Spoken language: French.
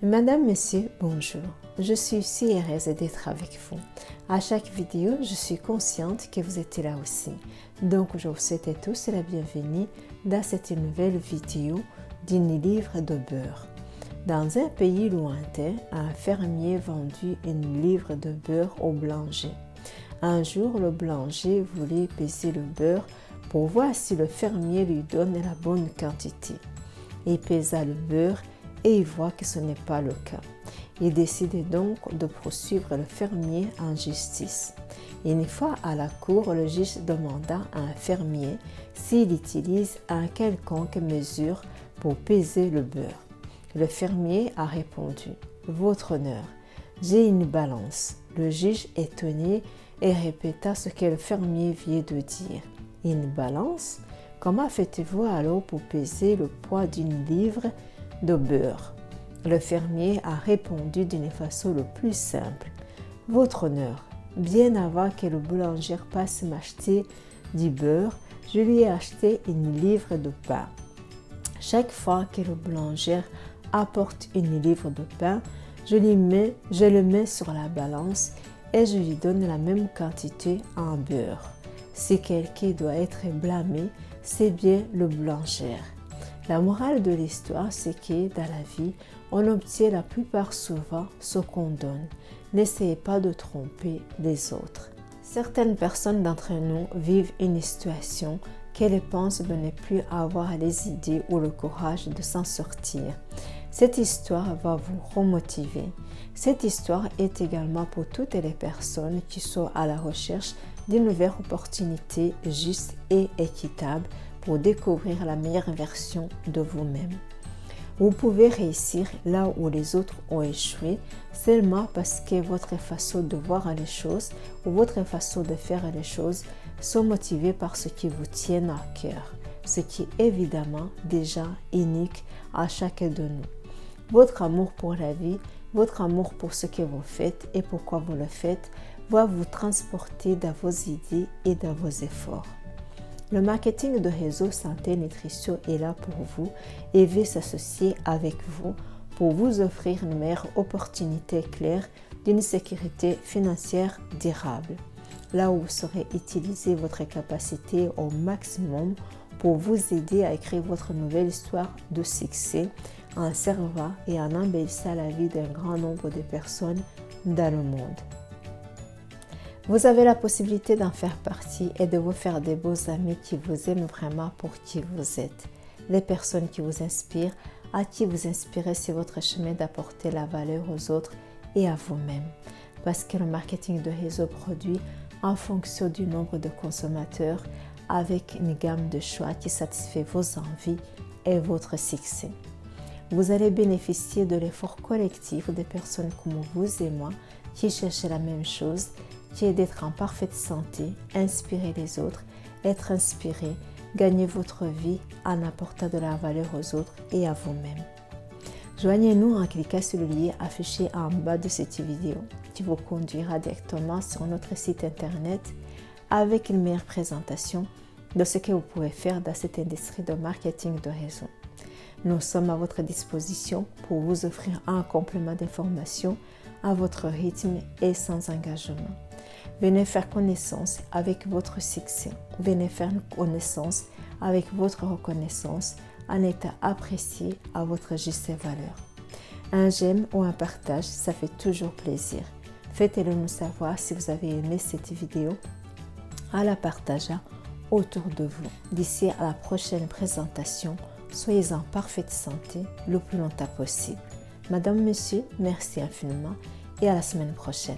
Madame, Monsieur, bonjour. Je suis si heureuse d'être avec vous. À chaque vidéo, je suis consciente que vous êtes là aussi. Donc, je vous souhaite à tous la bienvenue dans cette nouvelle vidéo d'un livre de beurre. Dans un pays lointain, un fermier vendit une livre de beurre au boulanger. Un jour, le boulanger voulait peser le beurre pour voir si le fermier lui donne la bonne quantité. Il pesa le beurre et il voit que ce n'est pas le cas. Il décide donc de poursuivre le fermier en justice. Une fois à la cour, le juge demanda à un fermier s'il utilise un quelconque mesure pour peser le beurre. Le fermier a répondu « Votre honneur, j'ai une balance ». Le juge, étonné, et répéta ce que le fermier vient de dire. « Une balance ? Comment faites-vous alors pour peser le poids d'une livre de beurre ?» Le fermier a répondu d'une façon le plus simple. « Votre honneur, bien avant que le boulanger passe m'acheter du beurre, je lui ai acheté une livre de pain. Chaque fois que le boulanger apporte une livre de pain, je le mets sur la balance et je lui donne la même quantité en beurre. Si quelqu'un doit être blâmé, c'est bien le boulanger. » La morale de l'histoire, c'est que dans la vie, on obtient la plupart souvent ce qu'on donne. N'essayez pas de tromper les autres. Certaines personnes d'entre nous vivent une situation qu'elles pensent de ne plus avoir les idées ou le courage de s'en sortir. Cette histoire va vous remotiver. Cette histoire est également pour toutes les personnes qui sont à la recherche d'une nouvelle opportunité juste et équitable pour découvrir la meilleure version de vous-même. Vous pouvez réussir là où les autres ont échoué seulement parce que votre façon de voir les choses ou votre façon de faire les choses sont motivées par ce qui vous tient à cœur, ce qui est évidemment déjà unique à chacun de nous. Votre amour pour la vie, votre amour pour ce que vous faites et pourquoi vous le faites va vous transporter dans vos idées et dans vos efforts. Le marketing de réseau santé nutrition est là pour vous et veut s'associer avec vous pour vous offrir une meilleure opportunité claire d'une sécurité financière durable. Là où vous saurez utiliser votre capacité au maximum pour vous aider à écrire votre nouvelle histoire de succès en servant et en embellissant la vie d'un grand nombre de personnes dans le monde. Vous avez la possibilité d'en faire partie et de vous faire des beaux amis qui vous aiment vraiment pour qui vous êtes. Les personnes qui vous inspirent, à qui vous inspirez sur votre chemin d'apporter la valeur aux autres et à vous-même. Parce que le marketing de réseau produit en fonction du nombre de consommateurs avec une gamme de choix qui satisfait vos envies et votre succès. Vous allez bénéficier de l'effort collectif des personnes comme vous et moi qui cherchent la même chose, qui est d'être en parfaite santé, inspirer les autres, être inspiré, gagner votre vie en apportant de la valeur aux autres et à vous-même. Joignez-nous en cliquant sur le lien affiché en bas de cette vidéo qui vous conduira directement sur notre site internet avec une meilleure présentation de ce que vous pouvez faire dans cette industrie de marketing de réseau. Nous sommes à votre disposition pour vous offrir un complément d'information à votre rythme et sans engagement. Venez faire connaissance avec votre succès. Venez faire connaissance avec votre reconnaissance en étant apprécié à votre juste valeur. Un j'aime ou un partage, ça fait toujours plaisir. Faites-le nous savoir si vous avez aimé cette vidéo en la partageant autour de vous. D'ici à la prochaine présentation, soyez en parfaite santé le plus longtemps possible. Madame, Monsieur, merci infiniment et à la semaine prochaine.